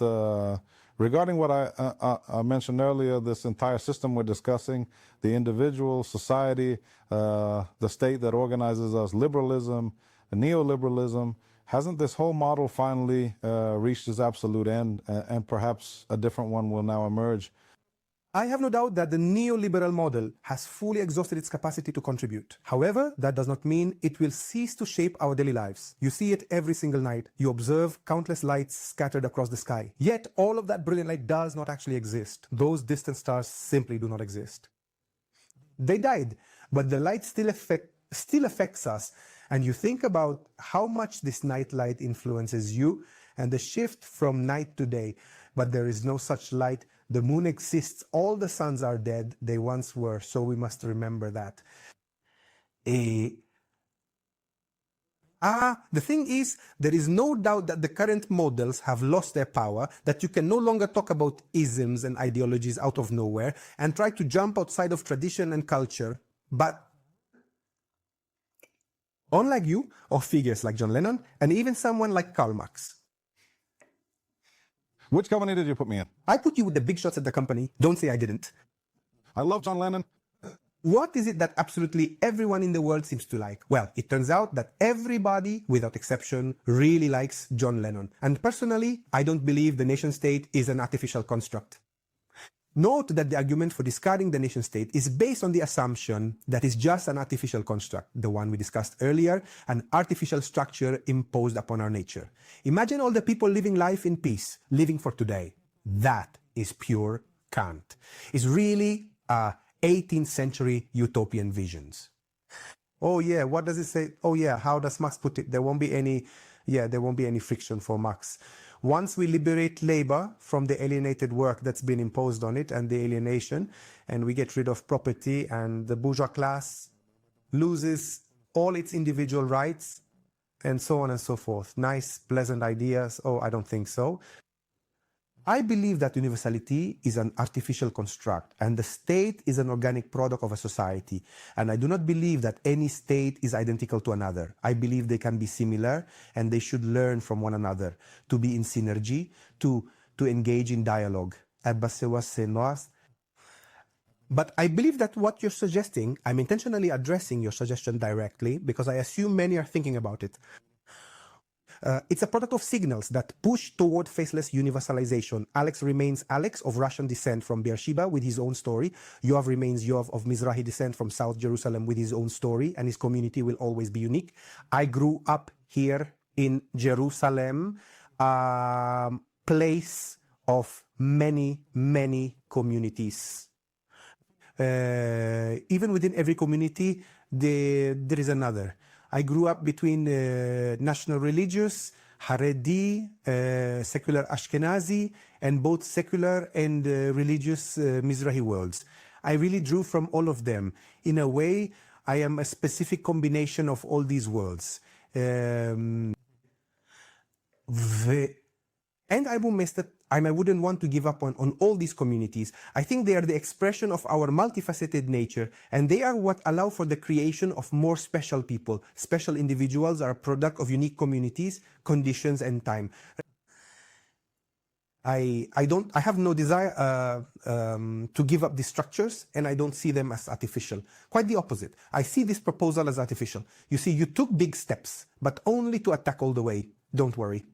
regarding what I mentioned earlier, this entire system we're discussing, the individual, society, the state that organizes us, liberalism, neoliberalism, hasn't this whole model finally reached its absolute end, and perhaps a different one will now emerge? I have no doubt that the neoliberal model has fully exhausted its capacity to contribute. However, that does not mean it will cease to shape our daily lives. You see it every single night. You observe countless lights scattered across the sky. Yet, all of that brilliant light does not actually exist. Those distant stars simply do not exist. They died, but the light still affects us. And you think about how much this night light influences you and the shift from night to day. But there is no such light. The moon exists. All the suns are dead. They once were. So we must remember that. The thing is, there is no doubt that the current models have lost their power, that you can no longer talk about isms and ideologies out of nowhere and try to jump outside of tradition and culture. But unlike you, or figures like John Lennon, and even someone like Karl Marx. Which company did you put me in? I put you with the big shots at the company. Don't say I didn't. I love John Lennon. What is it that absolutely everyone in the world seems to like? Well, it turns out that everybody, without exception, really likes John Lennon. And personally, I don't believe the nation state is an artificial construct. Note that the argument for discarding the nation state is based on the assumption that it's just an artificial construct, the one we discussed earlier, an artificial structure imposed upon our nature. Imagine all the people living life in peace, living for today. That is pure Kant. It's really 18th century utopian visions. Oh yeah, what does it say? Oh yeah, how does Marx put it? There won't be any friction for Marx. Once we liberate labor from the alienated work that's been imposed on it and the alienation, and we get rid of property, and the bourgeois class loses all its individual rights, and so on and so forth. Nice, pleasant ideas. Oh, I don't think so. I believe that universality is an artificial construct and the state is an organic product of a society. And I do not believe that any state is identical to another. I believe they can be similar and they should learn from one another, to be in synergy, to engage in dialogue. But I believe that what you're suggesting, I'm intentionally addressing your suggestion directly because I assume many are thinking about it. It's a product of signals that push toward faceless universalization. Alex remains Alex of Russian descent from Beersheba with his own story. Yoav remains Yoav of Mizrahi descent from South Jerusalem with his own story, and his community will always be unique. I grew up here in Jerusalem, place of many, many communities. Even within every community, there is another. I grew up between national religious, Haredi, secular Ashkenazi, and both secular and religious Mizrahi worlds. I really drew from all of them. In a way, I am a specific combination of all these worlds. And I wouldn't want to give up on all these communities. I think they are the expression of our multifaceted nature, and they are what allow for the creation of more special people. Special individuals are a product of unique communities, conditions, and time. I have no desire to give up these structures, and I don't see them as artificial. Quite the opposite. I see this proposal as artificial. You see, you took big steps, but only to attack all the way. Don't worry.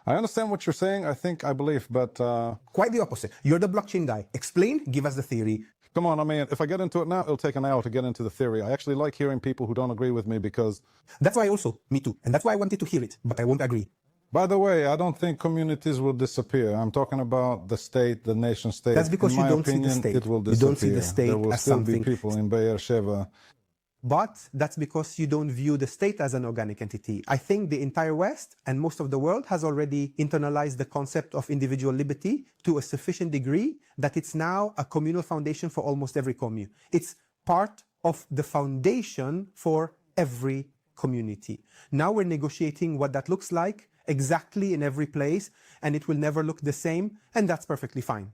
I understand what you're saying. I believe, but... Quite the opposite. You're the blockchain guy. Explain, give us the theory. Come on, I mean, if I get into it now, it'll take an hour to get into the theory. I actually like hearing people who don't agree with me because... That's why also, me too. And that's why I wanted to hear it, but I won't agree. By the way, I don't think communities will disappear. I'm talking about the state, the nation state. That's because you don't see the state. It will disappear. You don't see the state there will as still something... be people in Beersheba. But that's because you don't view the state as an organic entity. I think the entire West and most of the world has already internalized the concept of individual liberty to a sufficient degree that it's now a communal foundation for almost every commune. It's part of the foundation for every community. Now we're negotiating what that looks like exactly in every place, and it will never look the same, and that's perfectly fine.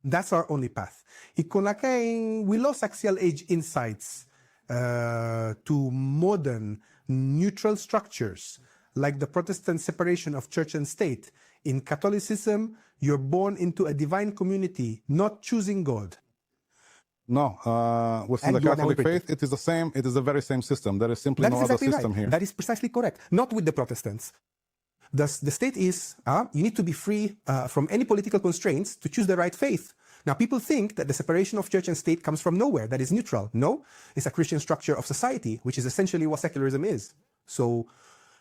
That's our only path. We lost axial age insights to modern neutral structures like the Protestant separation of church and state. In Catholicism, you're born into a divine community, not choosing God. No, within the Catholic faith, it is the same. It is the very same system. There is simply no other system here. That is precisely correct. Not with the Protestants. The state is, you need to be free from any political constraints to choose the right faith. Now, people think that the separation of church and state comes from nowhere, that is neutral. No, it's a Christian structure of society, which is essentially what secularism is. So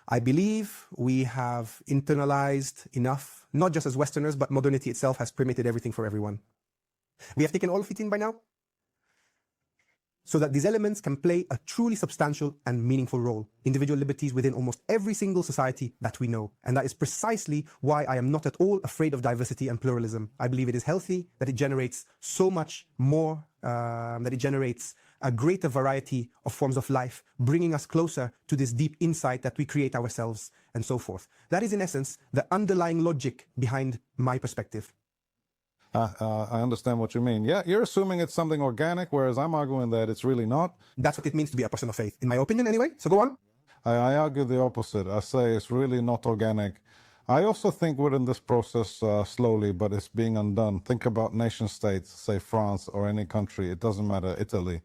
I believe we have internalized enough, not just as Westerners, but modernity itself has permitted everything for everyone. We have taken all of it in by now, so that these elements can play a truly substantial and meaningful role. Individual liberties within almost every single society that we know. And that is precisely why I am not at all afraid of diversity and pluralism. I believe it is healthy, that it generates so much more, that it generates a greater variety of forms of life, bringing us closer to this deep insight that we create ourselves and so forth. That is in essence the underlying logic behind my perspective. I understand what you mean. Yeah, you're assuming it's something organic, whereas I'm arguing that it's really not. That's what it means to be a person of faith, in my opinion anyway. So go on. I argue the opposite. I say it's really not organic. I also think we're in this process slowly, but it's being undone. Think about nation states, say France or any country, it doesn't matter, Italy.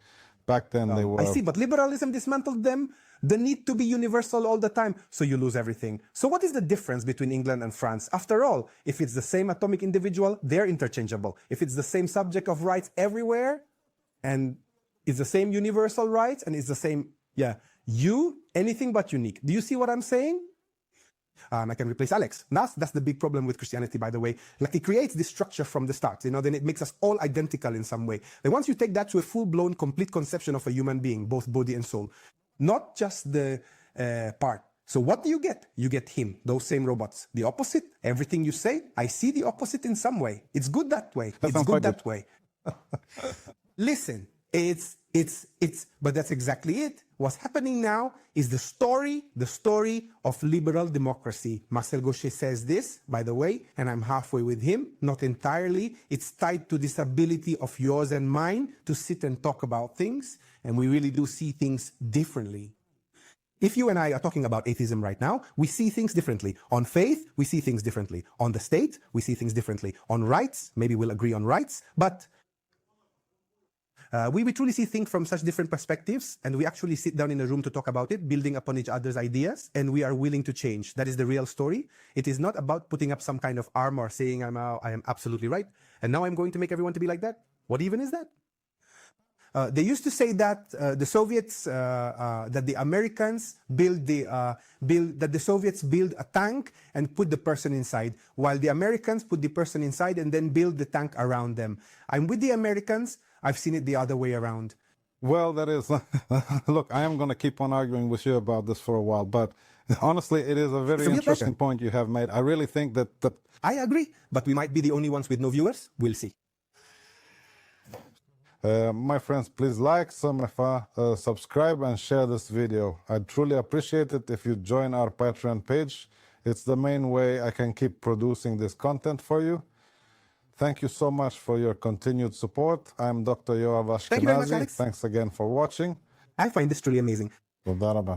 Back then they were... I see, but liberalism dismantled them. The need to be universal all the time, so you lose everything. So what is the difference between England and France? After all, if it's the same atomic individual, they're interchangeable. If it's the same subject of rights everywhere, and it's the same universal rights, and it's the same, anything but unique. Do you see what I'm saying? I can replace Alex. That's the big problem with Christianity, by the way. Like, it creates this structure from the start, then it makes us all identical in some way. Then once you take that to a full-blown, complete conception of a human being, both body and soul, not just the part. So what do you get? You get him, those same robots. The opposite, everything you say, I see the opposite in some way. It's good that way. It's good that way. Listen, but that's exactly it. What's happening now is the story of liberal democracy. Marcel Gauchet says this, by the way, and I'm halfway with him, not entirely. It's tied to this ability of yours and mine to sit and talk about things, and we really do see things differently. If you and I are talking about atheism right now, we see things differently. On faith, we see things differently. On the state, we see things differently. On rights, maybe we'll agree on rights, but we truly see things from such different perspectives, and we actually sit down in a room to talk about it, building upon each other's ideas, and we are willing to change. That is the real story. It is not about putting up some kind of armor saying I am absolutely right, and now I'm going to make everyone to be like that. What even is that? They used to say that the Soviets, that the Americans that the Soviets build a tank and put the person inside, while the Americans put the person inside and then build the tank around them. I'm with the Americans. I've seen it the other way around. Well, that is... Look, I am going to keep on arguing with you about this for a while, but honestly, it is a very interesting point you have made. I really think that... I agree, but we might be the only ones with no viewers. We'll see. My friends, please like, subscribe and share this video. I'd truly appreciate it if you join our Patreon page. It's the main way I can keep producing this content for you. Thank you so much for your continued support. I'm Dr. Yoav Ashkenazy. Thank you very much, Alex. Thanks again for watching. I find this truly amazing. תודה רבה.